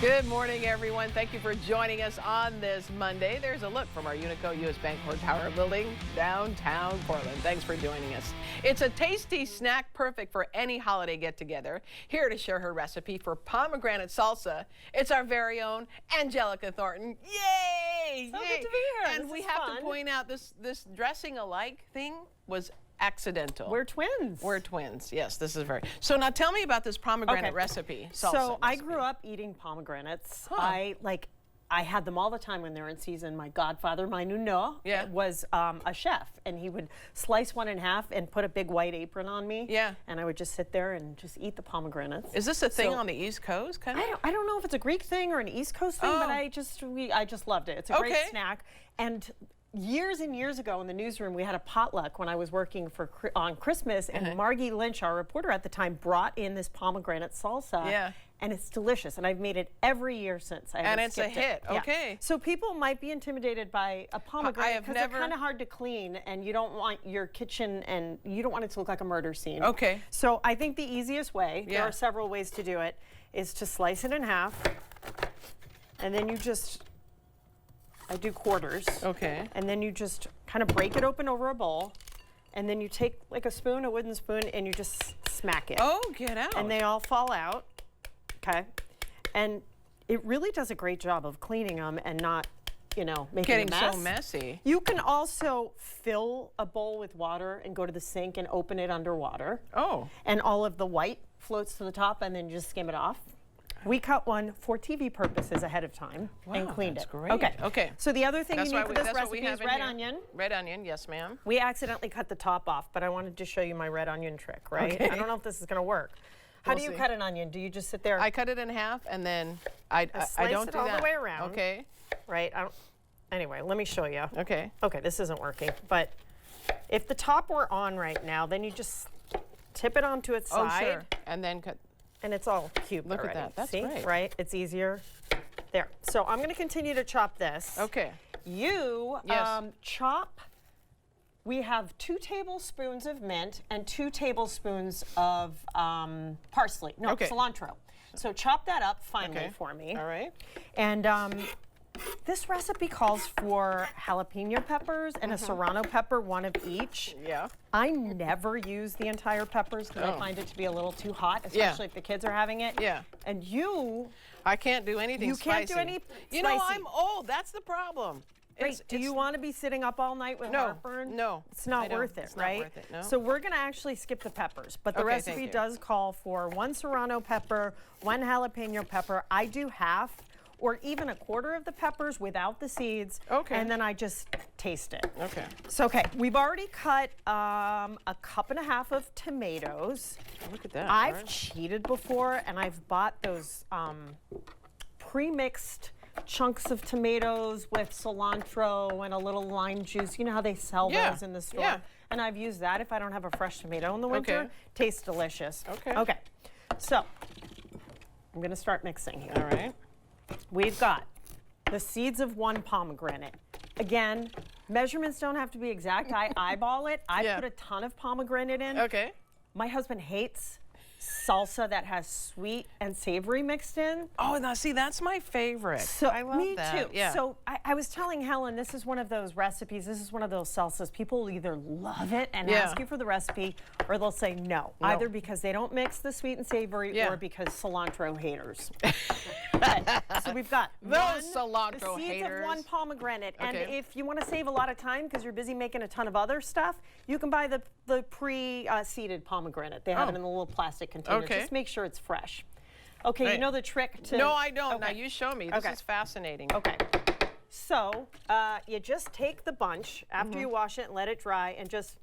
Good morning, everyone. Thank you for joining us on this Monday. There's a look from our Unico U.S. Bancorp Tower building, downtown Portland. Thanks for joining us. It's a tasty snack perfect for any holiday get-together. Here to share her recipe for pomegranate salsa, it's our very own Angelica Thornton. Yay! So Yay. good to be here. And we have to point out this dressing alike thing was accidental. We're twins. We're twins. Yes, this is very. So now tell me about this pomegranate recipe. Salsa so I recipe. grew up eating pomegranates. I had them all the time when they were in season. My godfather, my nuno, was a chef, and he would slice one in half and put a big white apron on me. Yeah. And I would just sit there and just eat the pomegranates. Is this a thing on the East Coast, kind of? I don't know if it's a Greek thing or an East Coast thing, but I just loved it. It's a great snack. And years and years ago in the newsroom, we had a potluck when I was working on Christmas, and Margie Lynch, our reporter at the time, brought in this pomegranate salsa. Yeah. And it's delicious, and I've made it every year since. And it's a hit. Okay. Yeah. So people might be intimidated by a pomegranate because they're kind of hard to clean, and you don't want your kitchen, and you don't want it to look like a murder scene. Okay. So I think the easiest way, there are several ways to do it, is to slice it in half, and then you just, I do quarters. Okay. And then you just kind of break it open over a bowl, and then you take like a spoon, a wooden spoon, and you just smack it. Oh, get out. And they all fall out. Okay. And it really does a great job of cleaning them and not, making a mess. Getting so messy. You can also fill a bowl with water and go to the sink and open it underwater. Oh. And all of the white floats to the top, and then you just skim it off. We cut one for TV purposes ahead of time and cleaned it. Great. Okay. Okay. So the other thing you need for this recipe is red onion. Red onion, yes, ma'am. We accidentally cut the top off, but I wanted to show you my red onion trick, right? Okay. I don't know if this is going to work. How do you cut an onion? Do you just sit there? I cut it in half, and then I don't slice do it all that. the way around. Okay. Right. Anyway, let me show you. Okay. Okay, this isn't working. But if the top were on right now, then you just tip it onto its side. Oh, sure. And then cut. And it's all cubed Look already. at that. That's See? great. Right? It's easier. There. So I'm going to continue to chop this. Okay. You chop. We have 2 tablespoons of mint and 2 tablespoons of parsley. No, cilantro. So chop that up finely for me. All right. And this recipe calls for jalapeno peppers and a serrano pepper, one of each. Yeah. I never use the entire peppers because I find it to be a little too hot, especially if the kids are having it. Yeah. And I can't do anything spicy. You can't do any spicy. You know, I'm old. That's the problem. Do you want to be sitting up all night with heartburn? No. It's not worth it, right? Not worth it, no. So we're going to actually skip the peppers, but the recipe does call for 1 serrano pepper, 1 jalapeno pepper. I do half or even a quarter of the peppers without the seeds. Okay. And then I just taste it. Okay. So, we've already cut a cup and a half of tomatoes. Look at that. I've cheated before, and I've bought those pre-mixed chunks of tomatoes with cilantro and a little lime juice. You know how they sell those in the store? Yeah. And I've used that if I don't have a fresh tomato in the winter. Okay. Tastes delicious. Okay. Okay. So I'm going to start mixing here. All right. We've got the seeds of 1 pomegranate. Again, measurements don't have to be exact. I eyeball it. I put a ton of pomegranate in. Okay. My husband hates salsa that has sweet and savory mixed in. Oh, now see, that's my favorite. So I love me that. too. Yeah. So I was telling Helen, this is one of those recipes, this is one of those salsas. People will either love it and ask you for the recipe, or they'll say no. Either because they don't mix the sweet and savory, or because cilantro haters. So we've got the seeds of 1 pomegranate. And if you want to save a lot of time because you're busy making a ton of other stuff, you can buy the pre-seeded pomegranate. They have it in a little plastic container. Just make sure it's fresh. Okay, you know the trick to... No, I don't. Now you show me. This is fascinating. Okay. So you just take the bunch after you wash it and let it dry and just...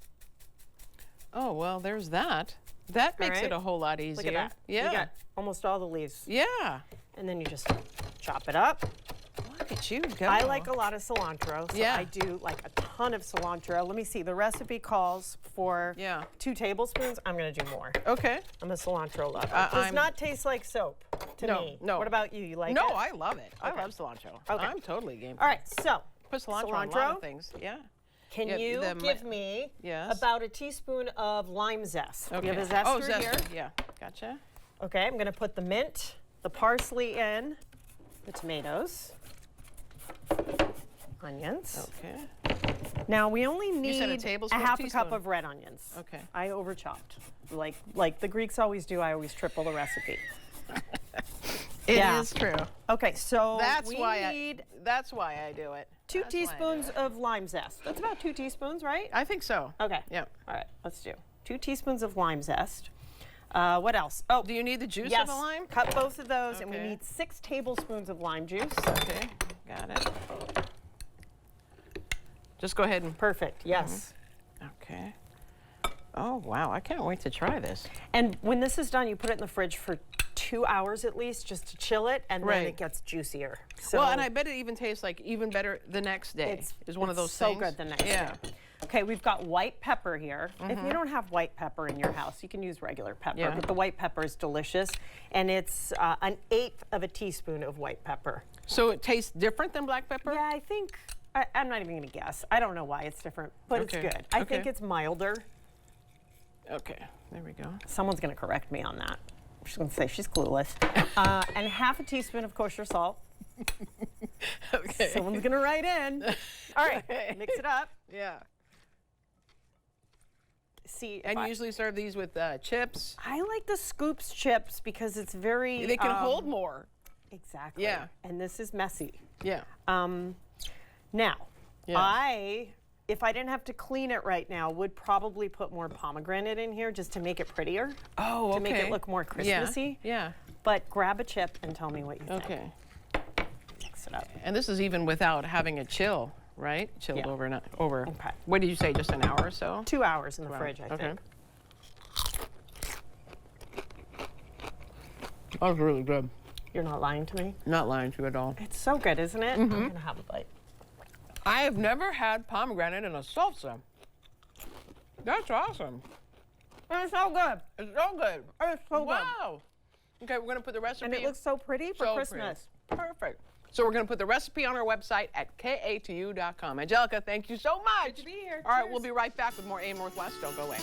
Oh, well, there's that. That makes it a whole lot easier. Look at that. Yeah. You got almost all the leaves. Yeah. And then you just chop it up. Look at you go. I like a lot of cilantro, so I do like a ton of cilantro. Let me see. The recipe calls for 2 tablespoons. I'm going to do more. Okay. I'm a cilantro lover. It does not taste like soap to me. No. What about you? You like it? No, I love it. I love cilantro. Okay. I'm totally game for it. All right, so put cilantro on a lot of things. Yeah. Can you give me about a teaspoon of lime zest? Okay. You have a zester here? Yeah, gotcha. Okay, I'm going to put the mint, the parsley in. the tomatoes, onions. Okay. Now we only need a half a cup of red onions. Okay. I over-chopped. Like the Greeks always do, I always triple the recipe. It is true. Okay, so that's why I do it. 2 teaspoons of lime zest. That's about 2 teaspoons, right? I think so. Okay. Yep. All right, let's do 2 teaspoons of lime zest. What else? Oh, do you need the juice of the lime? Cut both of those, and we need 6 tablespoons of lime juice. Okay, got it. Just go ahead and... Perfect, yes. Okay. Oh, wow, I can't wait to try this. And when this is done, you put it in the fridge for 2 hours at least, just to chill it, and then it gets juicier. So well, and I bet it even tastes like even better the next day. It's one of those things. So good the next day. Okay, we've got white pepper here. If you don't have white pepper in your house, you can use regular pepper, but the white pepper is delicious, and it's 1/8 of a teaspoon of white pepper. So it tastes different than black pepper? Yeah, I think, I'm not even gonna guess. I don't know why it's different, but it's good. I think it's milder. Okay, there we go. Someone's gonna correct me on that. She's gonna say she's clueless. And half a teaspoon of kosher salt. Okay. Someone's gonna write in. All right, mix it up. Yeah. See, and you usually serve these with chips? I like the Scoops chips because it's very... They can hold more. Exactly. Yeah. And this is messy. Yeah. Now, if I didn't have to clean it right now, would probably put more pomegranate in here just to make it prettier. Oh, okay. To make it look more Christmassy. Yeah. But grab a chip and tell me what you think. Okay. Mix it up. And this is even without having a chill, right? Chilled overnight. Okay. What did you say, just an hour or so? 2 hours in the fridge, I think. That was really good. You're not lying to me? Not lying to you at all. It's so good, isn't it? I'm gonna have a bite. I have never had pomegranate in a salsa. That's awesome. It's so good. It's so good. It's so good. Wow. Okay, we're gonna put the recipe. And it looks so pretty for Christmas. Pretty. Perfect. So we're gonna put the recipe on our website at ka2u.com. Angelica, thank you so much. Good to be here. All right, we'll be right back with more AM Northwest. Don't go away.